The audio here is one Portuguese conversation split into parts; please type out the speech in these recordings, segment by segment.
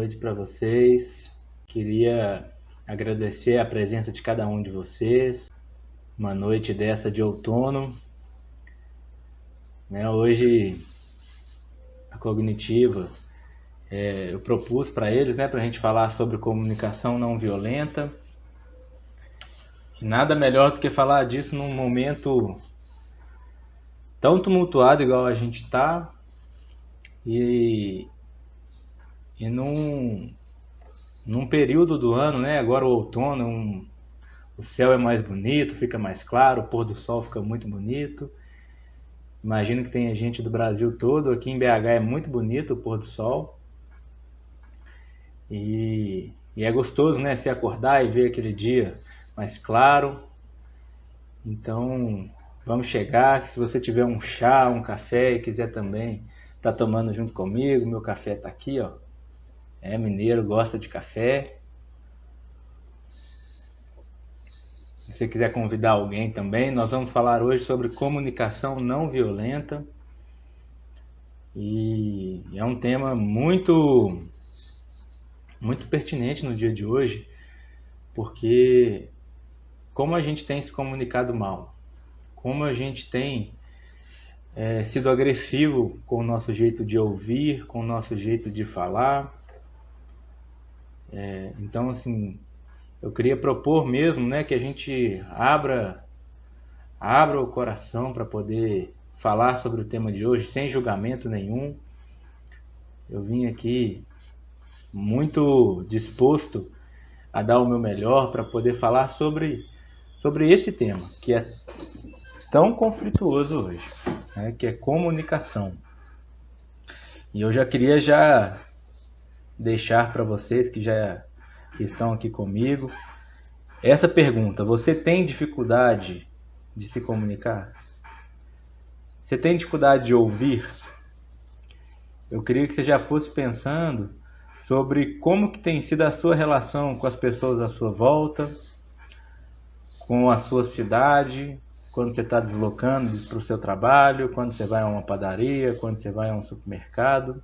noite para vocês. Queria agradecer a presença de cada um de vocês. Uma noite dessa de outono, né? Hoje a Cognitiva, eu propus para eles, né, para a gente falar sobre comunicação não violenta. E nada melhor do que falar disso num momento tão tumultuado igual a gente está e num período do ano, né? Agora o outono, o céu é mais bonito, fica mais claro, o pôr do sol fica muito bonito. Imagino que tem gente do Brasil todo, aqui em BH é muito bonito o pôr do sol. E é gostoso, né? Se acordar e ver aquele dia mais claro. Então, vamos chegar. Se você tiver um chá, um café e quiser também estar tomando junto comigo, meu café está aqui, ó. Mineiro, gosta de café. Se você quiser convidar alguém também, nós vamos falar hoje sobre comunicação não violenta. E é um tema muito pertinente no dia de hoje, porque como a gente tem se comunicado mal, como a gente tem sido agressivo com o nosso jeito de ouvir, com o nosso jeito de falar. Então, assim, eu queria propor mesmo, né, que a gente abra o coração para poder falar sobre o tema de hoje sem julgamento nenhum. Eu vim aqui muito disposto a dar o meu melhor para poder falar sobre esse tema, que é tão conflituoso hoje, né, que é comunicação. E eu já queria deixar para vocês que estão aqui comigo essa pergunta: você tem dificuldade de se comunicar? Você tem dificuldade de ouvir? Eu queria que você já fosse pensando sobre como que tem sido a sua relação com as pessoas à sua volta, com a sua cidade, quando você está deslocando para o seu trabalho, quando você vai a uma padaria, quando você vai a um supermercado.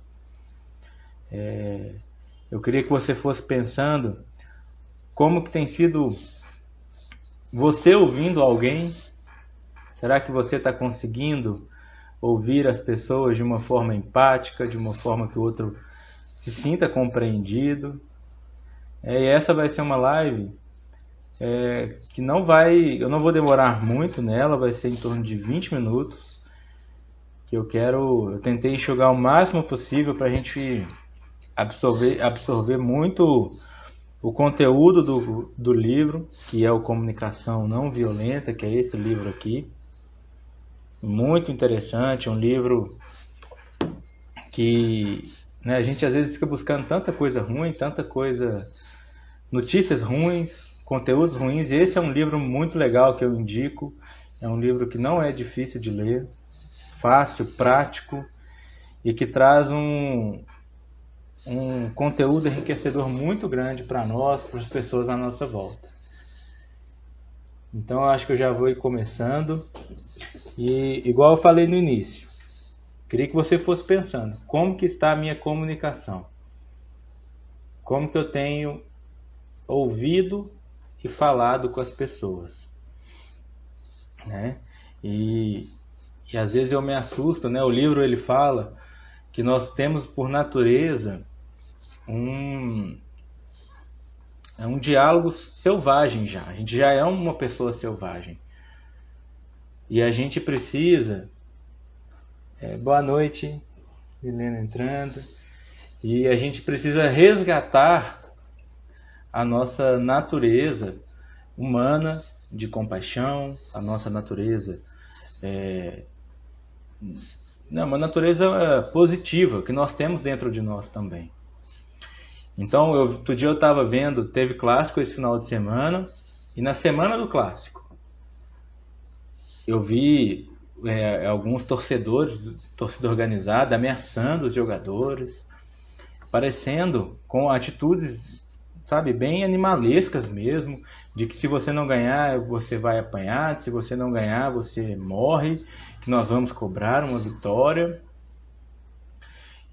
Eu queria que você fosse pensando como que tem sido você ouvindo alguém. Será que você está conseguindo ouvir as pessoas de uma forma empática, de uma forma que o outro se sinta compreendido? E essa vai ser uma live que eu não vou demorar muito nela, vai ser em torno de 20 minutos, que eu tentei enxugar o máximo possível para a gente absorver muito o conteúdo do livro, que é o Comunicação Não Violenta, que é esse livro aqui. Muito interessante, um livro que, né, a gente às vezes fica buscando tanta coisa ruim, notícias ruins, conteúdos ruins, e esse é um livro muito legal que eu indico. É um livro que não é difícil de ler, fácil, prático, e que traz um conteúdo enriquecedor muito grande para nós, para as pessoas à nossa volta. Então eu acho que eu já vou ir começando. E igual eu falei no início, queria que você fosse pensando, como que está a minha comunicação? Como que eu tenho ouvido e falado com as pessoas, né? E às vezes eu me assusto, né? O livro ele fala que nós temos por natureza um diálogo selvagem já. A gente já é uma pessoa selvagem. E a gente precisa... boa noite, Helena entrando. E a gente precisa resgatar a nossa natureza humana de compaixão, a nossa natureza... uma natureza positiva que nós temos dentro de nós também. Então, outro dia eu estava vendo, teve clássico esse final de semana, e na semana do clássico eu vi alguns torcedores, torcida organizada, ameaçando os jogadores, parecendo com atitudes, sabe, bem animalescas mesmo, de que se você não ganhar, você vai apanhar, se você não ganhar, você morre, que nós vamos cobrar uma vitória.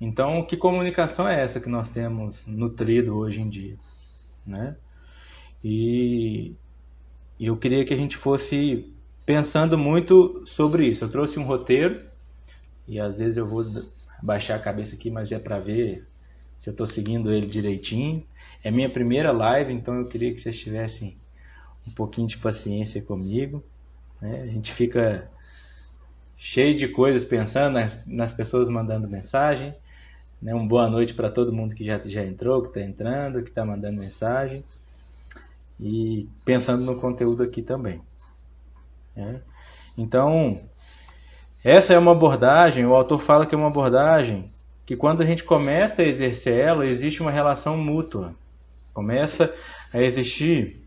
Então, que comunicação é essa que nós temos nutrido hoje em dia, né? E eu queria que a gente fosse pensando muito sobre isso. Eu trouxe um roteiro e às vezes eu vou baixar a cabeça aqui, mas é para ver se eu estou seguindo ele direitinho. É minha primeira live, então eu queria que vocês tivessem um pouquinho de paciência comigo, né? A gente fica cheio de coisas pensando nas pessoas mandando mensagem, né? Um boa noite para todo mundo que já entrou, que está entrando, que está mandando mensagem e pensando no conteúdo aqui também, né? Então, essa é uma abordagem, o autor fala que é uma abordagem que quando a gente começa a exercer ela, existe uma relação mútua. Começa a existir,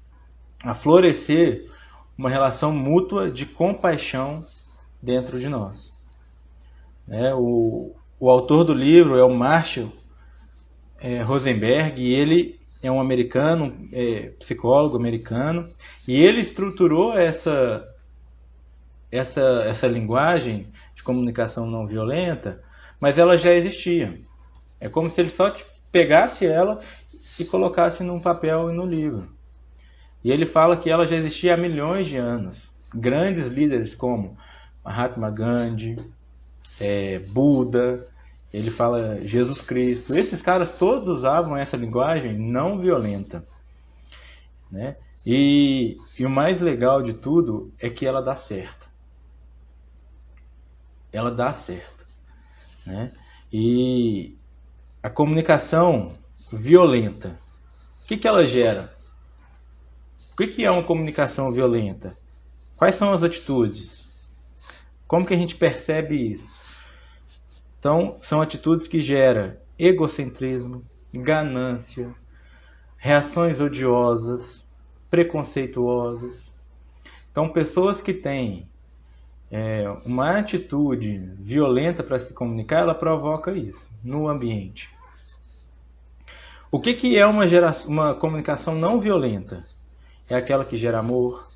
a florescer uma relação mútua de compaixão dentro de nós. O autor do livro é o Marshall Rosenberg, e ele é um americano, psicólogo americano, e ele estruturou essa linguagem de comunicação não violenta, mas ela já existia. É como se ele só pegasse ela e colocasse num papel e no livro. E ele fala que ela já existia há milhões de anos. Grandes líderes como Mahatma Gandhi, Buda, ele fala Jesus Cristo. Esses caras todos usavam essa linguagem não violenta, né? E o mais legal de tudo é que ela dá certo. Ela dá certo, né? E a comunicação violenta, o que ela gera? O que é uma comunicação violenta? Quais são as atitudes? Como que a gente percebe isso? Então, são atitudes que geram egocentrismo, ganância, reações odiosas, preconceituosas. Então, pessoas que têm uma atitude violenta para se comunicar, ela provoca isso no ambiente. O que é uma comunicação não violenta? É aquela que gera amor,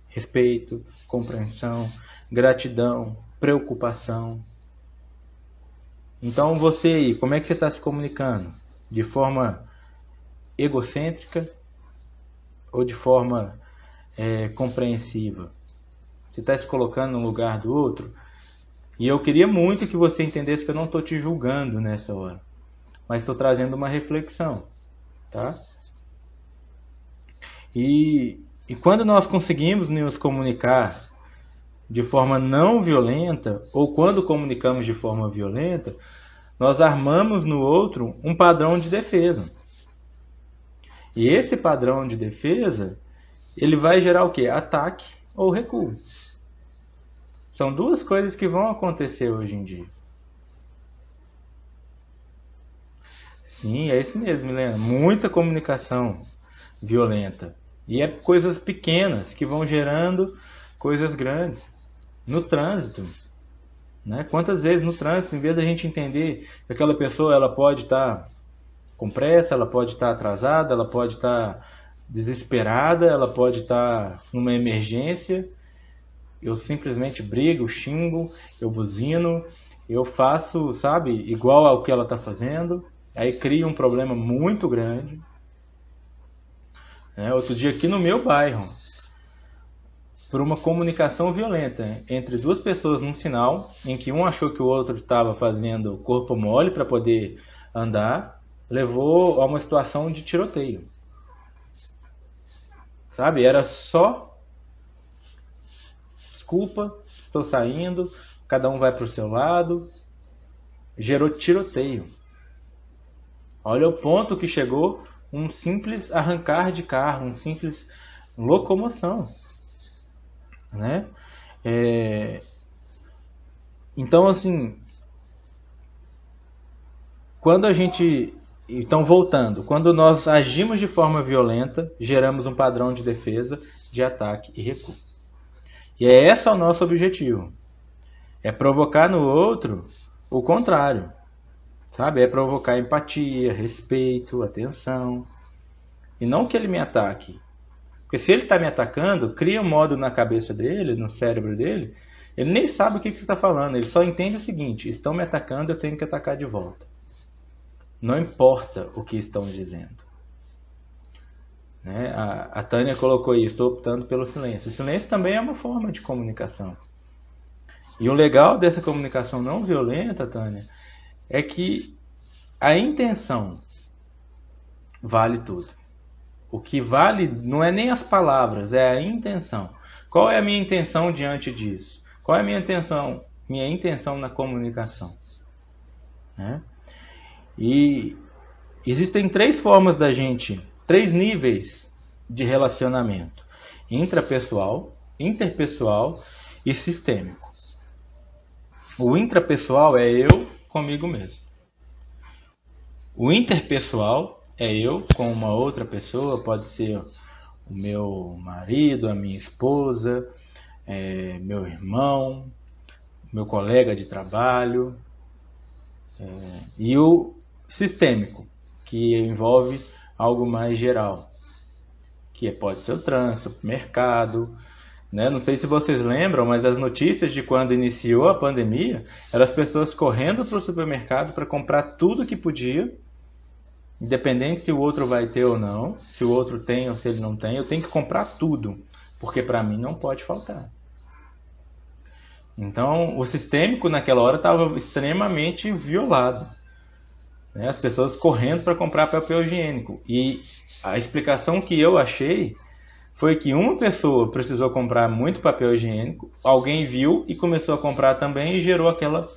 respeito, compreensão, gratidão, preocupação. Então você aí, como é que você está se comunicando? De forma egocêntrica ou de forma compreensiva? Você está se colocando no lugar do outro? E eu queria muito que você entendesse que eu não estou te julgando nessa hora, mas estou trazendo uma reflexão, tá? E quando nós conseguimos nos comunicar de forma não violenta, ou quando comunicamos de forma violenta, nós armamos no outro um padrão de defesa. E esse padrão de defesa, ele vai gerar o quê? Ataque ou recuo. São duas coisas que vão acontecer hoje em dia. Sim, é isso mesmo, Milena. Muita comunicação violenta. E é coisas pequenas que vão gerando coisas grandes. No trânsito, né? Quantas vezes no trânsito, em vez da gente entender que aquela pessoa ela pode estar com pressa, ela pode estar atrasada, ela pode estar desesperada, ela pode estar numa emergência, eu simplesmente brigo, xingo, eu buzino, eu faço, sabe, igual ao que ela está fazendo, aí cria um problema muito grande. Outro dia aqui no meu bairro, por uma comunicação violenta entre duas pessoas num sinal, em que um achou que o outro estava fazendo corpo mole para poder andar, levou a uma situação de tiroteio. Sabe, era só desculpa, estou saindo, cada um vai para o seu lado, gerou tiroteio. Olha o ponto que chegou um simples arrancar de carro, um simples locomoção, né? Então, assim, voltando, quando nós agimos de forma violenta, geramos um padrão de defesa, de ataque e recuo. E esse é o nosso objetivo. É provocar no outro o contrário. Sabe? É provocar empatia, respeito, atenção. E não que ele me ataque. Porque se ele está me atacando, cria um modo na cabeça dele, no cérebro dele, ele nem sabe o que você está falando. Ele só entende o seguinte: estão me atacando, eu tenho que atacar de volta. não importa o que estão dizendo. Né? A Tânia colocou aí, estou optando pelo silêncio. O silêncio também é uma forma de comunicação. E o legal dessa comunicação não violenta, Tânia, é que a intenção vale tudo. O que vale não é nem as palavras, é a intenção. Qual é a minha intenção diante disso? Qual é a minha intenção na comunicação? Né? E existem três níveis de relacionamento: intrapessoal, interpessoal e sistêmico. O intrapessoal é eu comigo mesmo. O interpessoal é eu com uma outra pessoa, pode ser o meu marido, a minha esposa, meu irmão, meu colega de trabalho. E o sistêmico, que envolve algo mais geral, que pode ser o trânsito, o mercado. Né? Não sei se vocês lembram, mas as notícias de quando iniciou a pandemia eram as pessoas correndo para o supermercado para comprar tudo que podia, independente se o outro vai ter ou não, se o outro tem ou se ele não tem, eu tenho que comprar tudo, porque para mim não pode faltar. Então, o sistêmico naquela hora estava extremamente violado. Né? As pessoas correndo para comprar papel higiênico. E a explicação que eu achei foi que uma pessoa precisou comprar muito papel higiênico, alguém viu e começou a comprar também e gerou aquela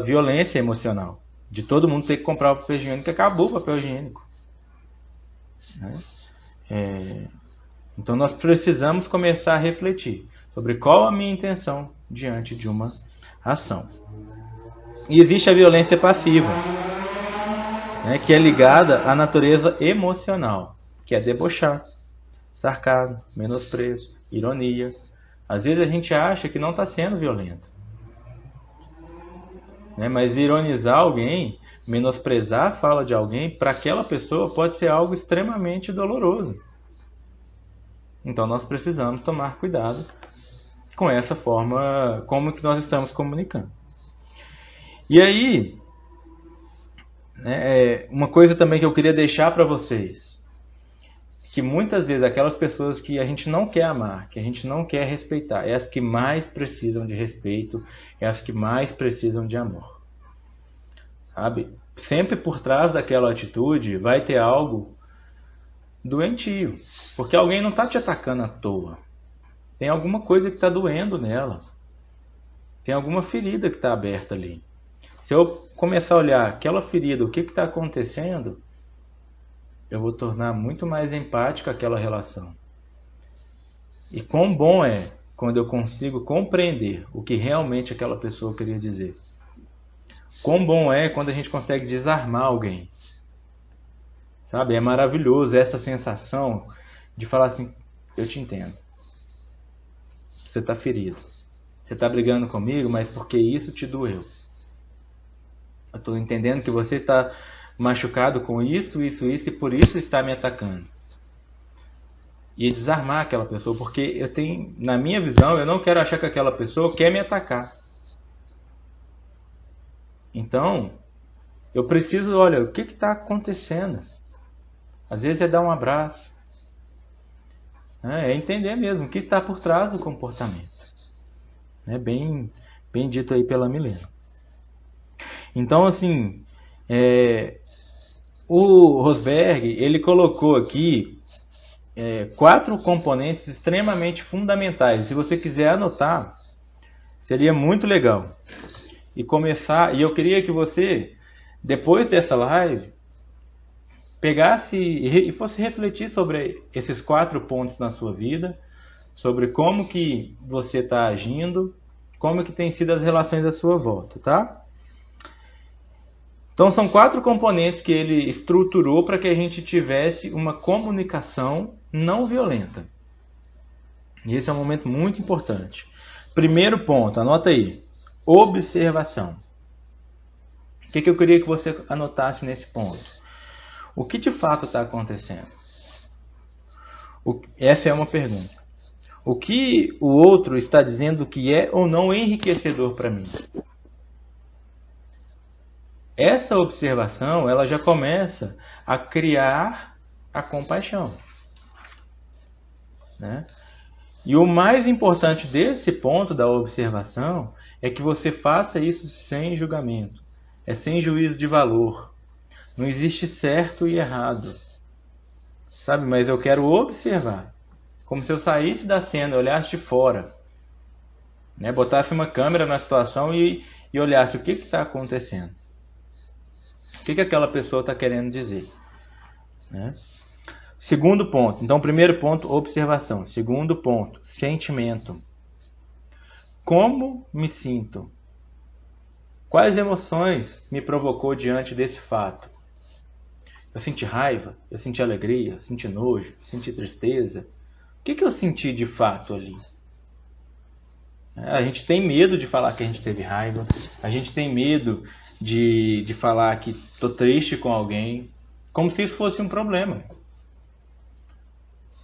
violência emocional de todo mundo ter que comprar o papel higiênico, e acabou o papel higiênico. Né? Então nós precisamos começar a refletir sobre qual a minha intenção diante de uma ação. E existe a violência passiva, né, que é ligada à natureza emocional, que é debochar, sarcasmo, menosprezo, ironia. Às vezes a gente acha que não está sendo violento, né, mas ironizar alguém, menosprezar a fala de alguém, para aquela pessoa pode ser algo extremamente doloroso. Então nós precisamos tomar cuidado com essa forma como que nós estamos comunicando. E aí, uma coisa também que eu queria deixar para vocês, que muitas vezes aquelas pessoas que a gente não quer amar, que a gente não quer respeitar, é as que mais precisam de respeito, é as que mais precisam de amor. Sabe? Sempre por trás daquela atitude vai ter algo doentio, porque alguém não está te atacando à toa. Tem alguma coisa que está doendo nela. Tem alguma ferida que está aberta ali. Se eu começar a olhar aquela ferida, o que está acontecendo, eu vou tornar muito mais empática aquela relação. E quão bom é quando eu consigo compreender o que realmente aquela pessoa queria dizer. Quão bom é quando a gente consegue desarmar alguém. Sabe? É maravilhoso essa sensação de falar assim, eu te entendo. Você está ferido. Você está brigando comigo, mas porque isso te doeu. Eu estou entendendo que você está machucado com isso, e por isso está me atacando. E desarmar aquela pessoa, porque na minha visão, eu não quero achar que aquela pessoa quer me atacar. Então, eu preciso, olha, o que está acontecendo? Às vezes é dar um abraço. É entender mesmo o que está por trás do comportamento. Bem dito aí pela Milena. Então, assim, o Rosberg, ele colocou aqui 4 componentes extremamente fundamentais. Se você quiser anotar, seria muito legal. E eu queria que você, depois dessa live, pegasse e fosse refletir sobre esses 4 pontos na sua vida, sobre como que você está agindo, como que tem sido as relações à sua volta, tá? Então são 4 componentes que ele estruturou para que a gente tivesse uma comunicação não violenta. E esse é um momento muito importante. Primeiro ponto, anota aí. Observação. O que eu queria que você anotasse nesse ponto? O que de fato está acontecendo? Essa é uma pergunta. O que o outro está dizendo que é ou não enriquecedor para mim? Essa observação, ela já começa a criar a compaixão, né? E o mais importante desse ponto da observação é que você faça isso sem julgamento, é sem juízo de valor. Não existe certo e errado, sabe? Mas eu quero observar, como se eu saísse da cena, olhasse de fora, né? Botasse uma câmera na situação e olhasse o que está acontecendo. O que aquela pessoa está querendo dizer, né? Segundo ponto. Então, primeiro ponto, observação. Segundo ponto, sentimento. Como me sinto? Quais emoções me provocou diante desse fato? Eu senti raiva? Eu senti alegria? Eu senti nojo? Eu senti tristeza? O que eu senti de fato ali? A gente tem medo de falar que a gente teve raiva. A gente tem medo de falar que estou triste com alguém. Como se isso fosse um problema.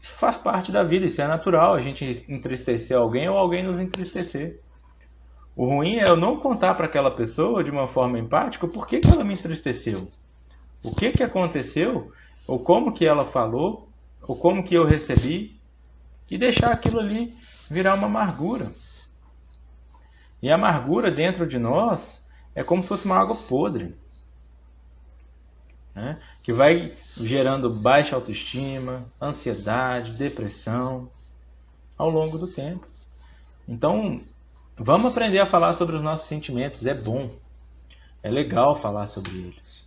Isso faz parte da vida, isso é natural. A gente entristecer alguém ou alguém nos entristecer. O ruim é eu não contar para aquela pessoa de uma forma empática o porquê que ela me entristeceu. O que aconteceu, ou como que ela falou, ou como que eu recebi, e deixar aquilo ali virar uma amargura. E a amargura dentro de nós é como se fosse uma água podre, né? Que vai gerando baixa autoestima, ansiedade, depressão ao longo do tempo. Então, vamos aprender a falar sobre os nossos sentimentos. É bom, é legal falar sobre eles.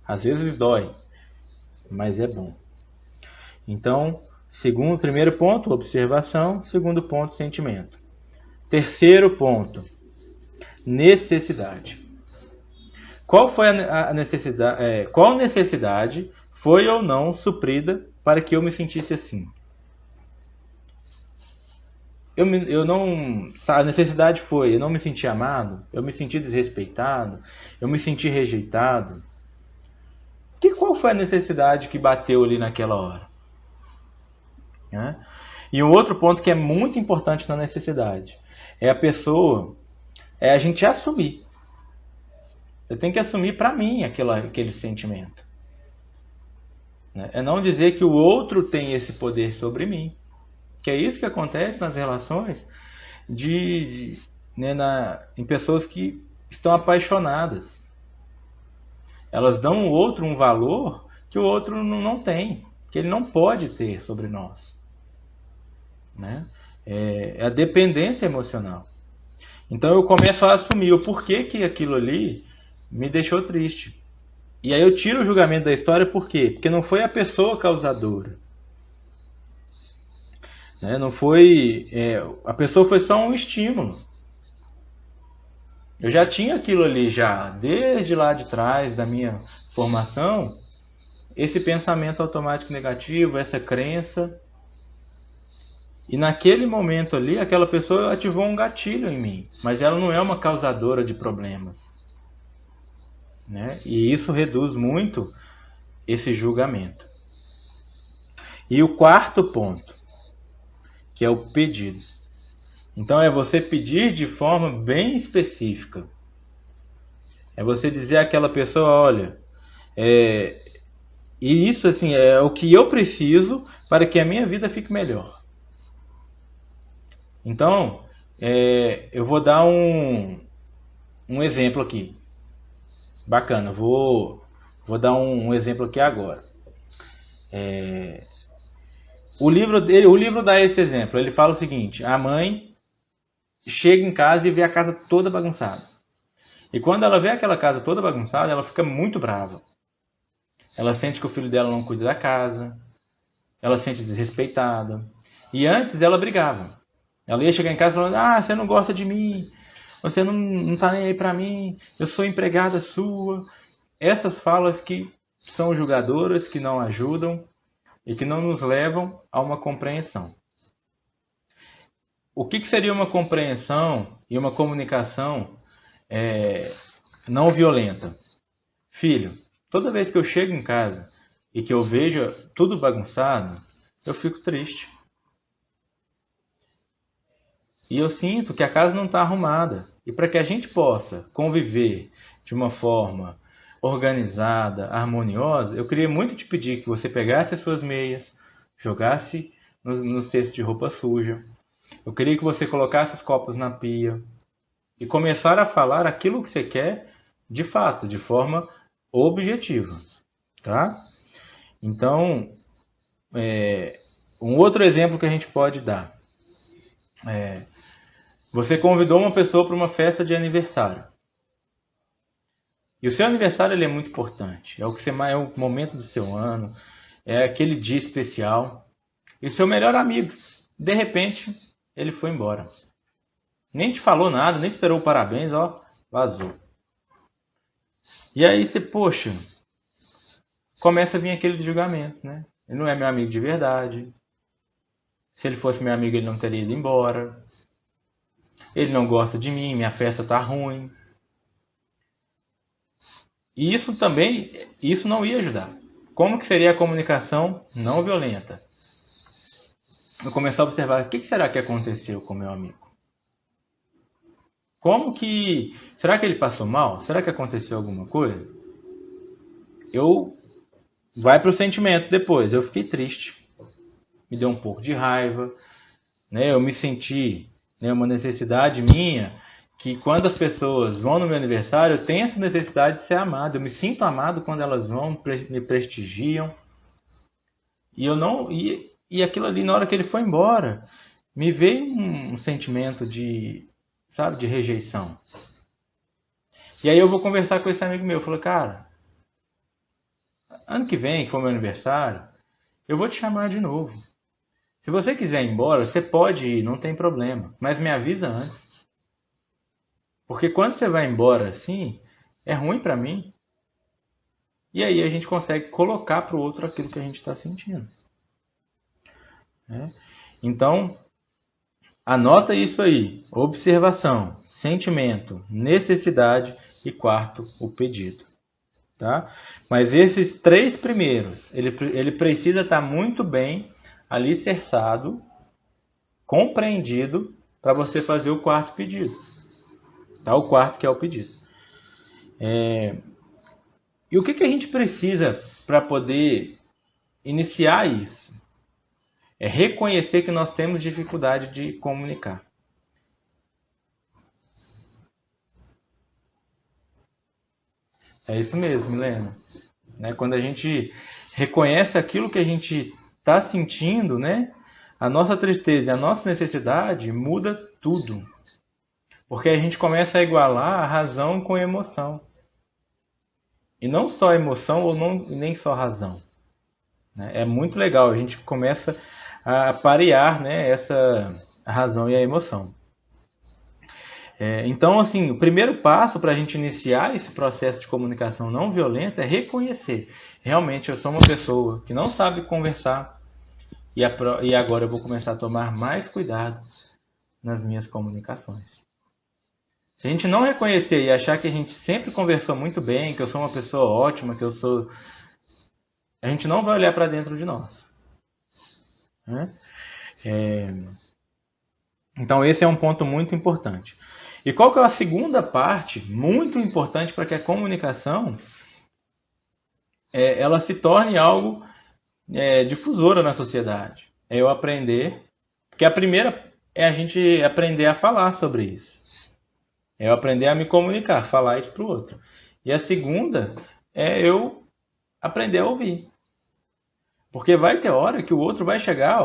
Às vezes dói, mas é bom. Então, primeiro ponto, observação. Segundo ponto, sentimento. Terceiro ponto, necessidade. Qual foi a necessidade? Qual necessidade foi ou não suprida para que eu me sentisse assim? A necessidade foi, eu não me senti amado, eu me senti desrespeitado, eu me senti rejeitado. Qual foi a necessidade que bateu ali naquela hora? Né? E um outro ponto que é muito importante na necessidade é a gente assumir. Eu tenho que assumir para mim aquele sentimento. É não dizer que o outro tem esse poder sobre mim. Que é isso que acontece nas relações em pessoas que estão apaixonadas. Elas dão ao outro um valor que o outro não tem, que ele não pode ter sobre nós. Né? É a dependência emocional. Então eu começo a assumir o porquê que aquilo ali me deixou triste. E aí eu tiro o julgamento da história, por quê? Porque não foi a pessoa causadora. Né? Não foi, a pessoa foi só um estímulo. Eu já tinha aquilo ali já, desde lá de trás da minha formação, esse pensamento automático negativo, essa crença. E naquele momento ali, aquela pessoa ativou um gatilho em mim, mas ela não é uma causadora de problemas. Né? E isso reduz muito esse julgamento. E o quarto ponto, que é o pedido. Então é você pedir de forma bem específica. É você dizer àquela pessoa, olha, e isso assim é o que eu preciso para que a minha vida fique melhor. Então, eu vou dar um exemplo aqui. Bacana, vou dar um exemplo aqui agora. O livro dá esse exemplo. Ele fala o seguinte: a mãe chega em casa e vê a casa toda bagunçada. E quando ela vê aquela casa toda bagunçada, ela fica muito brava. Ela sente que o filho dela não cuida da casa. Ela se sente desrespeitada. E antes ela brigava. Ela ia chegar em casa falando: você não gosta de mim. Você não tá nem aí pra mim. Eu sou empregada sua. Essas falas que são julgadoras, que não ajudam e que não nos levam a uma compreensão. O que seria uma compreensão e uma comunicação não violenta? Filho, toda vez que eu chego em casa e que eu vejo tudo bagunçado, eu fico triste. E eu sinto que a casa não está arrumada. E para que a gente possa conviver de uma forma organizada, harmoniosa, eu queria muito te pedir que você pegasse as suas meias, jogasse no cesto de roupa suja. Eu queria que você colocasse os copos na pia e começar a falar aquilo que você quer de fato, de forma objetiva, tá? Então, um outro exemplo que a gente pode dar. Você convidou uma pessoa para uma festa de aniversário. E o seu aniversário ele é muito importante. É o que você mais, é o momento do seu ano, é aquele dia especial. E o seu melhor amigo, de repente, ele foi embora. Nem te falou nada, nem esperou parabéns, ó, vazou. E aí você, poxa, começa a vir aquele julgamento, né? Ele não é meu amigo de verdade. Se ele fosse meu amigo, ele não teria ido embora. Ele não gosta de mim, minha festa tá ruim. E isso não ia ajudar. Como que seria a comunicação não violenta? Eu comecei a observar, o que será que aconteceu com meu amigo? Será que ele passou mal? Será que aconteceu alguma coisa? Vai para o sentimento depois. Eu fiquei triste. Me deu um pouco de raiva. Né? Eu me senti, né, uma necessidade minha, que quando as pessoas vão no meu aniversário, eu tenho essa necessidade de ser amado. Eu me sinto amado quando elas vão, me prestigiam. E aquilo ali, na hora que ele foi embora, me veio um sentimento de rejeição. E aí eu vou conversar com esse amigo meu. Eu falo, cara, ano que vem, que for meu aniversário, eu vou te chamar de novo. Se você quiser ir embora, você pode ir, não tem problema. Mas me avisa antes. Porque quando você vai embora assim, é ruim pra mim. E aí a gente consegue colocar pro outro aquilo que a gente está sentindo. Né? Então, anota isso aí. Observação, sentimento, necessidade e quarto, o pedido. Tá? Mas esses 3 primeiros, ele precisa estar muito bem alicerçado, compreendido, para você fazer o quarto pedido. Tá? O quarto que é o pedido. E o que a gente precisa para poder iniciar isso? É reconhecer que nós temos dificuldade de comunicar. É isso mesmo, Milena. Né? Quando a gente reconhece aquilo que a gente está sentindo, né? A nossa tristeza e a nossa necessidade muda tudo. Porque a gente começa a igualar a razão com a emoção. E não só a emoção ou nem só a razão. Né? É muito legal, a gente começa a parear, né, essa razão e a emoção. Então, assim, o primeiro passo para a gente iniciar esse processo de comunicação não violenta é reconhecer. Realmente eu sou uma pessoa que não sabe conversar e agora eu vou começar a tomar mais cuidado nas minhas comunicações. Se a gente não reconhecer e achar que a gente sempre conversou muito bem, que eu sou uma pessoa ótima, a gente não vai olhar para dentro de nós. Né? Então esse é um ponto muito importante. E qual que é a segunda parte muito importante para que a comunicação ela se torne algo difusora na sociedade? É eu aprender, porque a primeira é a gente aprender a falar sobre isso. É eu aprender a me comunicar, falar isso para o outro. E a segunda é eu aprender a ouvir. Porque vai ter hora que o outro vai chegar,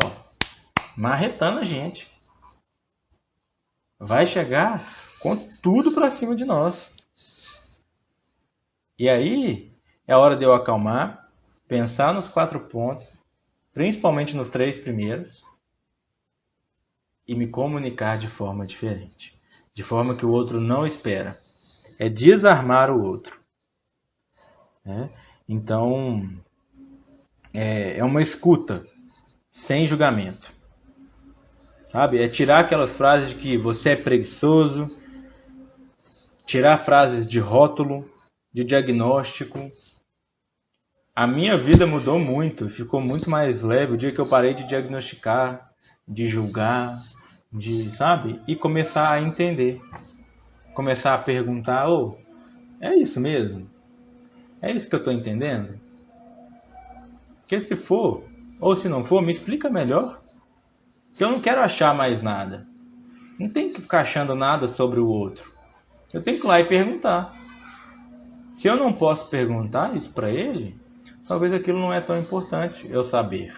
marretando a gente. Vai chegar com tudo para cima de nós. E aí é hora de eu acalmar, pensar nos 4 pontos, principalmente nos 3 primeiros, e me comunicar de forma diferente. De forma que o outro não espera. É desarmar o outro. Né? Então, é uma escuta sem julgamento. Sabe? É tirar aquelas frases de que você é preguiçoso, tirar frases de rótulo, de diagnóstico. A minha vida mudou muito, ficou muito mais leve o dia que eu parei de diagnosticar, de julgar, sabe? E começar a entender. Começar a perguntar, é isso mesmo? É isso que eu estou entendendo? Porque se for, ou se não for, me explica melhor. Porque eu não quero achar mais nada. Não tem que ficar achando nada sobre o outro. Eu tenho que ir lá e perguntar. Se eu não posso perguntar isso para ele, talvez aquilo não é tão importante eu saber.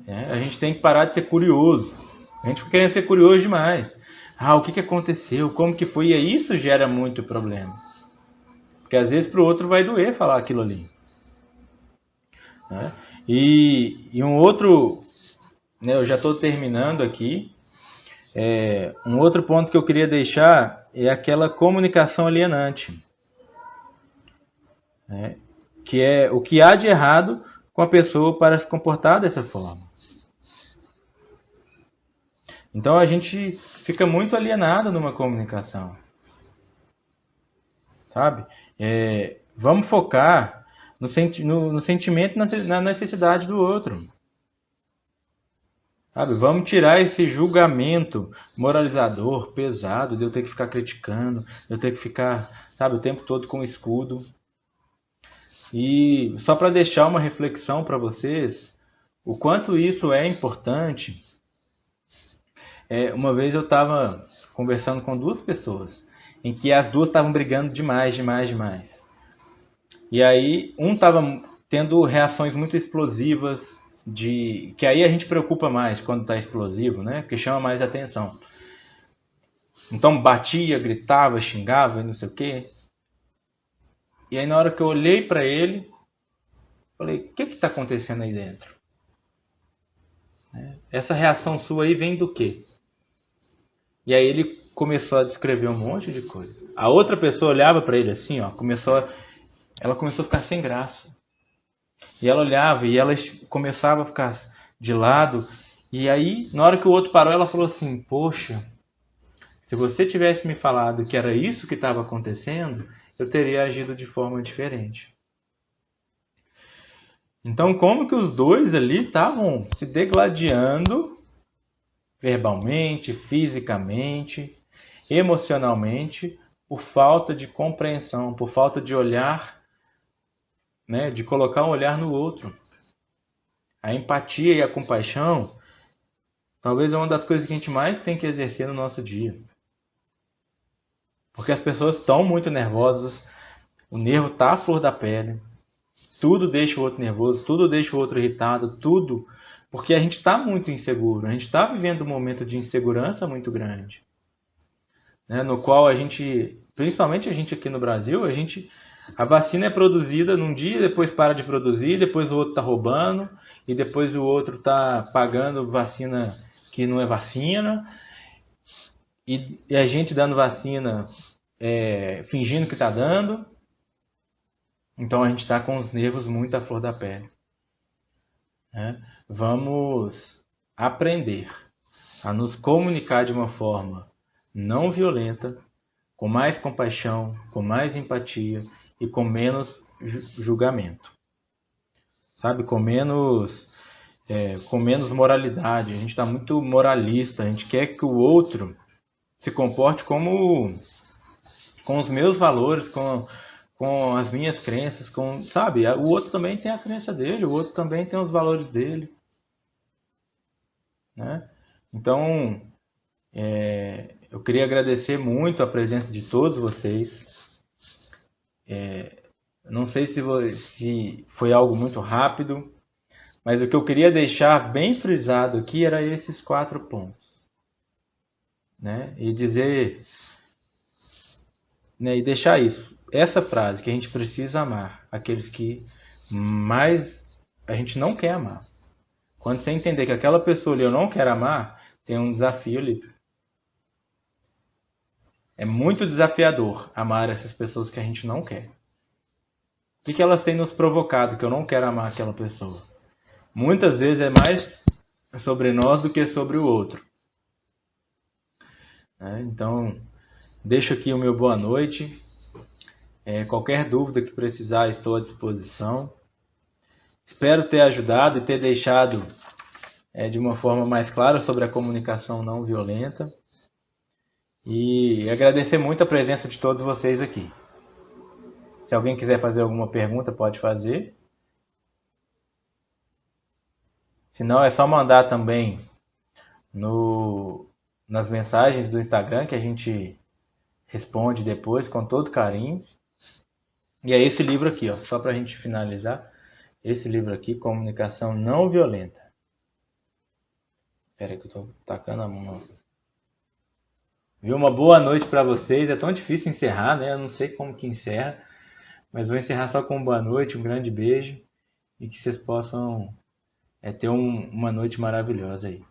A gente tem que parar de ser curioso. A gente fica querendo ser curioso demais. O que aconteceu? Como que foi? E aí isso gera muito problema. Porque às vezes para o outro vai doer falar aquilo ali. E um outro... eu já estou terminando aqui. Um outro ponto que eu queria deixar é aquela comunicação alienante. Que é o que há de errado com a pessoa para se comportar dessa forma. Então a gente fica muito alienado numa comunicação. Sabe? Vamos focar no sentimento e na necessidade do outro. Sabe? Vamos tirar esse julgamento moralizador, pesado, de eu ter que ficar criticando, de eu ter que ficar, o tempo todo com escudo. E só para deixar uma reflexão para vocês, o quanto isso é importante. Uma vez eu estava conversando com duas pessoas, em que as duas estavam brigando demais. E aí um estava tendo reações muito explosivas, que aí a gente preocupa mais quando está explosivo, né? Porque chama mais atenção. Então batia, gritava, xingava e não sei o quê. E aí na hora que eu olhei para ele, falei, o que está acontecendo aí dentro? Essa reação sua aí vem do quê? E aí ele começou a descrever um monte de coisa. A outra pessoa olhava para ele assim, ela começou a ficar sem graça. E ela olhava e ela começava a ficar de lado. E aí, na hora que o outro parou, ela falou assim, poxa, se você tivesse me falado que era isso que estava acontecendo, eu teria agido de forma diferente. Então, como que os dois ali estavam se degladiando verbalmente, fisicamente, emocionalmente, por falta de compreensão, por falta de olhar, de colocar um olhar no outro. A empatia e a compaixão talvez é uma das coisas que a gente mais tem que exercer no nosso dia. Porque as pessoas estão muito nervosas, o nervo está à flor da pele, tudo deixa o outro nervoso, tudo deixa o outro irritado, tudo, porque a gente está muito inseguro, a gente está vivendo um momento de insegurança muito grande, no qual a gente, principalmente a gente aqui no Brasil, a vacina é produzida num dia, depois para de produzir, depois o outro está roubando, e depois o outro está pagando vacina que não é vacina, e a gente dando vacina fingindo que está dando. Então a gente está com os nervos muito à flor da pele. Vamos aprender a nos comunicar de uma forma não violenta, com mais compaixão, com mais empatia e com menos julgamento. Com menos moralidade. A gente está muito moralista, a gente quer que o outro se comporte com os meus valores, com as minhas crenças, o outro também tem a crença dele, o outro também tem os valores dele. Então, eu queria agradecer muito a presença de todos vocês. Não sei se foi algo muito rápido, mas o que eu queria deixar bem frisado aqui era esses 4 pontos. E dizer, e deixar isso. Essa frase, que a gente precisa amar aqueles que mais a gente não quer amar. Quando você entender que aquela pessoa ali eu não quero amar, tem um desafio ali. É muito desafiador amar essas pessoas que a gente não quer. O que elas têm nos provocado que eu não quero amar aquela pessoa? Muitas vezes é mais sobre nós do que sobre o outro. Então, deixo aqui o meu boa noite. Qualquer dúvida que precisar, estou à disposição. Espero ter ajudado e ter deixado de uma forma mais clara sobre a comunicação não violenta. E agradecer muito a presença de todos vocês aqui. Se alguém quiser fazer alguma pergunta, pode fazer. Se não, é só mandar também no, nas mensagens do Instagram que a gente responde depois com todo carinho. E é esse livro aqui, ó, só para a gente finalizar. Esse livro aqui, Comunicação Não Violenta. Espera aí que eu tô tacando a mão. Viu? Uma boa noite para vocês. É tão difícil encerrar, né? Eu não sei como que encerra, mas vou encerrar só com uma boa noite, um grande beijo e que vocês possam ter uma noite maravilhosa aí.